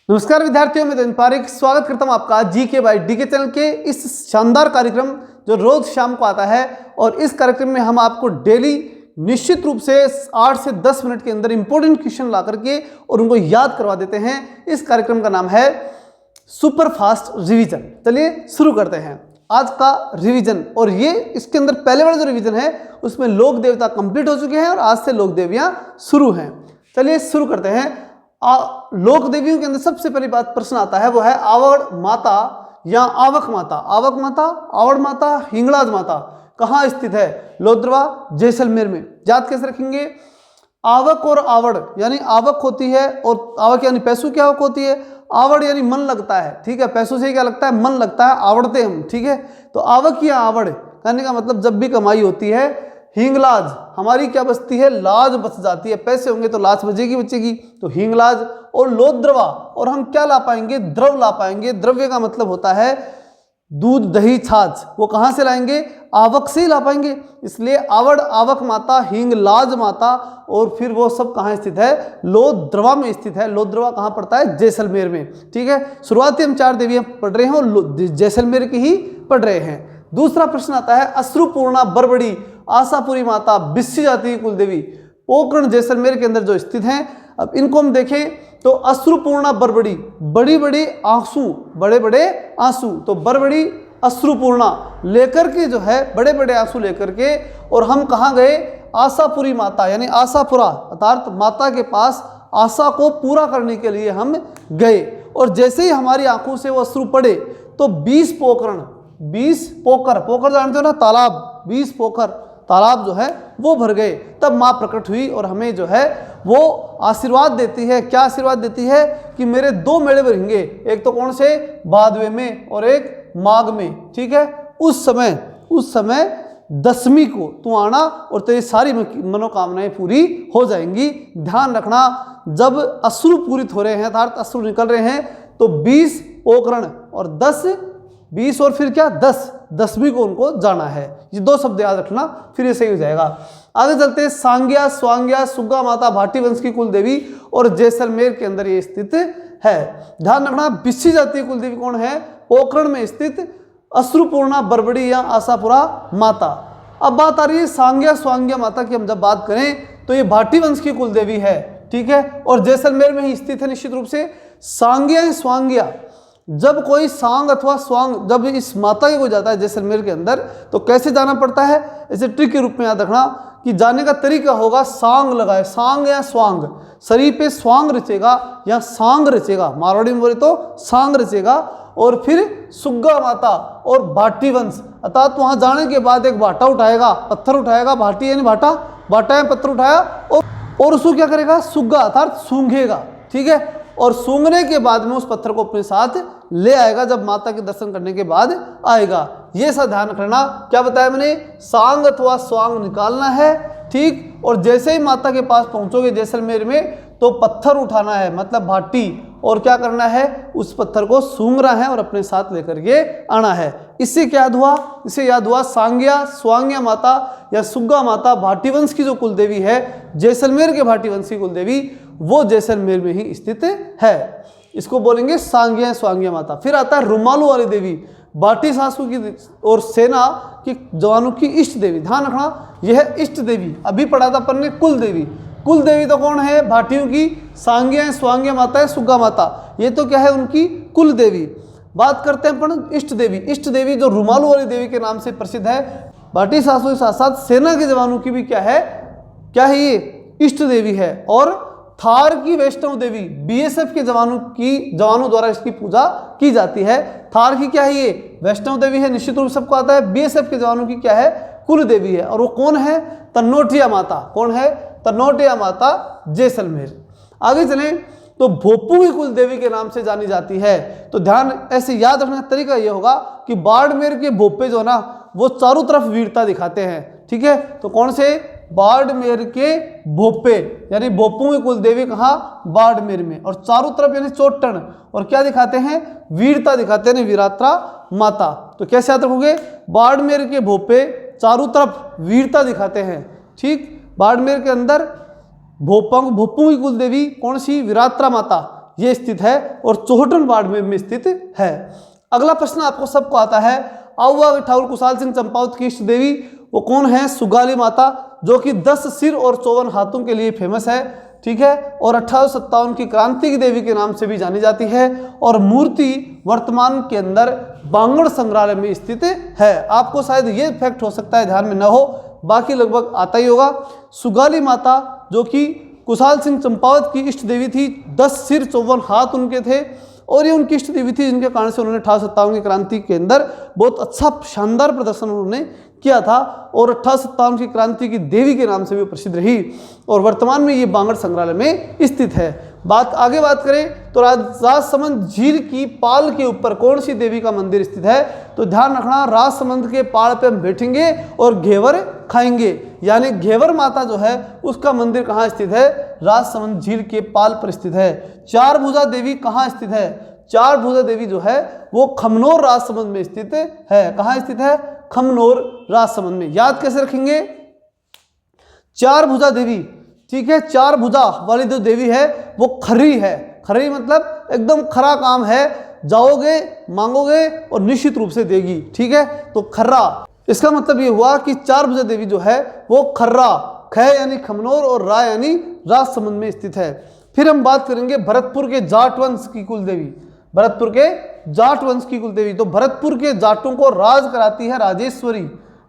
नमस्कार विद्यार्थियों, मैं दिन पारिक स्वागत करता हूं आपका जीके बाय डीके चैनल के इस शानदार कार्यक्रम जो रोज शाम को आता है। और इस कार्यक्रम में हम आपको डेली निश्चित रूप से 8 से 10 मिनट के अंदर इंपॉर्टेंट क्वेश्चन ला करके और उनको याद करवा देते हैं। इस कार्यक्रम का नाम है सुपर फास्ट रिवीजन। चलिए शुरू करते हैं आज का रिवीजन। और ये इसके अंदर पहले वाला जो रिवीजन है उसमें लोक देवता कंप्लीट हो चुके हैं और आज से लोक देवियां शुरू हैं। चलिए शुरू करते हैं। लोक देवियों के अंदर सबसे पहली बात प्रश्न आता है वो है आवड़ माता या आवक माता। आवक माता, आवड़ माता, हिंगलाज माता कहाँ स्थित है? लोद्रवा, जैसलमेर में। याद कैसे रखेंगे? आवक और आवड़ यानी आवक होती है और आवक यानी पैसों की आवक होती है। आवड़ यानी मन लगता है, ठीक है। पैसों से क्या लगता है? मन लगता है, आवड़ते हम, ठीक है। तो आवक या आवड़ कहने का मतलब जब भी कमाई होती है। हिंगलाज हमारी क्या बचती है? लाज बच जाती है। पैसे होंगे तो लाज बचेगी। तो हिंगलाज और लोद्रवा, और हम क्या ला पाएंगे? द्रव ला पाएंगे। द्रव्य का मतलब होता है दूध, दही, छाछ। वो कहाँ से लाएंगे? आवक से ही ला पाएंगे। इसलिए आवड़, आवक माता, हिंगलाज माता, और फिर वो सब कहाँ स्थित है? लोद्रवा में स्थित है। लोद्रवा कहाँ पड़ता है? जैसलमेर में, ठीक है। शुरुआती हम 4 देवियां पढ़ रहे हैं और जैसलमेर की ही पढ़ रहे हैं। दूसरा प्रश्न आता है अश्रुपूर्णा बरबड़ी आशापुरी माता बिस्सी जाति की कुलदेवी पोकरण जैसलमेर के अंदर जो स्थित हैं। अब इनको हम देखें तो अश्रुपूर्णा बरबड़ी, बड़ी बड़ी आंसू, बड़े बड़े आंसू। तो बरबड़ी अश्रुपूर्णा लेकर के जो है बड़े बड़े आंसू लेकर के, और हम कहाँ गए? आशापुरी माता यानी आशापुरा अर्थात माता के पास आशा को पूरा करने के लिए हम गए। और जैसे ही हमारी आंखों से वो अश्रु पड़े तो 20 पोकरण, 20 पोकर, पोकर जानते हो ना, तालाब, 20 पोकर तालाब जो है वो भर गए। तब माँ प्रकट हुई और हमें जो है वो आशीर्वाद देती है। क्या आशीर्वाद देती है? कि मेरे 2 मेले भरेंगे, एक तो कौन से? भादवे में और एक माघ में, ठीक है। उस समय 10वीं को तू आना और तेरी सारी मनोकामनाएं पूरी हो जाएंगी। ध्यान रखना, जब अश्रु पूरित हो रहे हैं अर्थात अश्रु निकल रहे हैं तो 20 पोकरण और 10, 20 और फिर क्या? 10, 10वीं को उनको जाना है। ये 2 शब्द याद रखना, फिर ये सही हो जाएगा। आगे चलते हैं। सांग्या, स्वांग्या, सुग्गा माता भाटी वंश की कुलदेवी और जैसलमेर के अंदर ये स्थित है। ध्यान रखना, बिस्सी जाति की कुलदेवी कौन है? पोकरण में स्थित अश्रुपूर्णा बरबड़ी या आशापुरा माता। अब बात आ रही है सांग्या स्वांग्या माता की। हम जब बात करें तो ये भाटी वंश की कुलदेवी है, ठीक है, और जैसलमेर में ही स्थित है निश्चित रूप से। सांग्या स्वांग्या, जब कोई सांग अथवा स्वांग जब इस माता के को जाता है जैसलमेर के अंदर तो कैसे जाना पड़ता है? ऐसे ट्रिक के रूप में याद रखना कि जाने का तरीका होगा सांग लगाए, सांग या स्वांग, शरीर पे स्वांग रचेगा या सांग रचेगा, मारवाड़ी में बोले तो सांग रचेगा। और फिर सुग्गा माता और भाटी वंश अर्थात वहां जाने के बाद एक भाटा उठाएगा, पत्थर उठाएगा, भाटी यानी भाटा, भाटा में पत्थर उठाया और उसको क्या करेगा? सुग्गा अर्थात सूंघेगा, ठीक है। और सूंघने के बाद में उस पत्थर को अपने साथ ले आएगा, जब माता के दर्शन करने के बाद आएगा। ये सब ध्यान रखना। क्या बताया मैंने? सांग अथवा स्वांग निकालना है, ठीक। और जैसे ही माता के पास पहुंचोगे जैसलमेर में तो पत्थर उठाना है, मतलब भाटी, और क्या करना है? उस पत्थर को सूंघना है और अपने साथ लेकर के आना है। इससे क्या याद हुआ? इससे याद हुआ सांग्या स्वांग्या माता या सुग्गा माता भाटी वंश की जो कुलदेवी है, जैसलमेर के भाटी वंश की कुलदेवी, वो जैसलमेर में ही स्थित है। इसको बोलेंगे सांग्या स्वांग्या माता। फिर आता है रुमालू वाली देवी, भाटी सासू की और सेना के जवानों की इष्ट देवी। ध्यान रखना, यह है इष्ट देवी। अभी पढ़ा था अपन ने कुल देवी। कुल देवी तो कौन है? भाटियों की सांग्या स्वांग्या माता है, सुग्गा माता, ये तो क्या है? उनकी कुल देवी। बात करते हैं अपन इष्ट देवी। इष्ट देवी जो रुमालू वाली देवी के नाम से प्रसिद्ध है। भाटी सासू के साथ साथ सेना के जवानों की भी क्या है? ये इष्ट देवी है। और थार की वैष्णव देवी, बीएसएफ के जवानों द्वारा इसकी पूजा की जाती है। थार की क्या है? ये वैष्णव देवी है, निश्चित रूप से सबको आता है। बीएसएफ के जवानों की क्या है? कुल देवी है। और वो कौन है? तन्नोटिया माता। कौन है? तन्नोटिया माता, जैसलमेर। आगे चलें तो भोपू की कुल देवी के नाम से जानी जाती है। तो ध्यान ऐसे याद रखने का तरीका ये होगा कि बाड़मेर के भोपे जो ना वो चारों तरफ वीरता दिखाते हैं, ठीक है। तो कौन से? बाड़मेर के भोपे यानी भोपू की कुल देवी कहाँ? बाड़मेर में। और चारों तरफ यानी चोटन, और क्या दिखाते हैं? वीरता दिखाते हैं, वीरात्रा माता। तो कैसे याद रखोगे? बाड़मेर के भोपे चारों तरफ वीरता दिखाते हैं, ठीक। बाड़मेर के अंदर भोपू की कुल देवी कौन सी? वीरात्रा माता। ये स्थित है और चौहटन वार्ड में स्थित है। अगला प्रश्न आपको सबको आता है, आउवा ठाकुर कुशाल सिंह चंपावत की इष्ट देवी वो कौन है? सुगाली माता, जो कि 10 सिर और 54 हाथों के लिए फेमस है, ठीक है, और 1857 की क्रांति की देवी के नाम से भी जानी जाती है, और मूर्ति वर्तमान के अंदर बांगड़ संग्रहालय में स्थित है। आपको शायद ये फैक्ट हो सकता है ध्यान में न हो, बाकी लगभग आता ही होगा। सुगाली माता जो कि कुशाल सिंह चंपावत की इष्ट देवी थी, 10 सिर 54 हाथ उनके थे, और ये उनकी इष्ट देवी थी जिनके कारण से उन्होंने 1857 की क्रांति के अंदर बहुत अच्छा शानदार प्रदर्शन उन्होंने किया था, और 1857 की क्रांति की देवी के नाम से भी प्रसिद्ध रही, और वर्तमान में ये बांगड़ संग्रहालय में स्थित है। आगे बात करें तो राजसमंद झील की पाल के ऊपर कौन सी देवी का मंदिर स्थित है? तो ध्यान रखना, राजसमंद के पाल पे हम बैठेंगे और घेवर खाएंगे, यानी घेवर माता जो है उसका मंदिर कहाँ स्थित है? राजसमंद झील के पाल पर स्थित है। चार भुजा देवी कहाँ स्थित है? चार भुजा देवी जो है वो खमनोर राजसमंद में स्थित है। कहाँ स्थित है? खमनोर राजसमंद में। याद कैसे रखेंगे? चार भुजा देवी, ठीक है, चार भुजा वाली जो देवी है वो खर्री है। खर्री मतलब एकदम खरा काम है, जाओगे मांगोगे और निश्चित रूप से देगी, ठीक है, तो खर्रा। इसका मतलब ये हुआ कि चार भुजा देवी जो है वो खर्रा, ख यानी खमनोर और रा यानी राजसमंद में स्थित है। फिर हम बात करेंगे भरतपुर के जाट वंश की कुल देवी। भरतपुर के जाट वंश की कुल देवी, तो भरतपुर के जाटों को राज कराती है राजेश्वरी।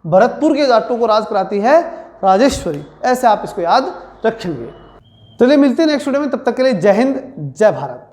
भरतपुर के जाटों को राज कराती है राजेश्वरी। ऐसे आप इसको याद रखेंगे। चलिए मिलते हैं नेक्स्ट वीडियो में, तब तक के लिए जय हिंद जय भारत।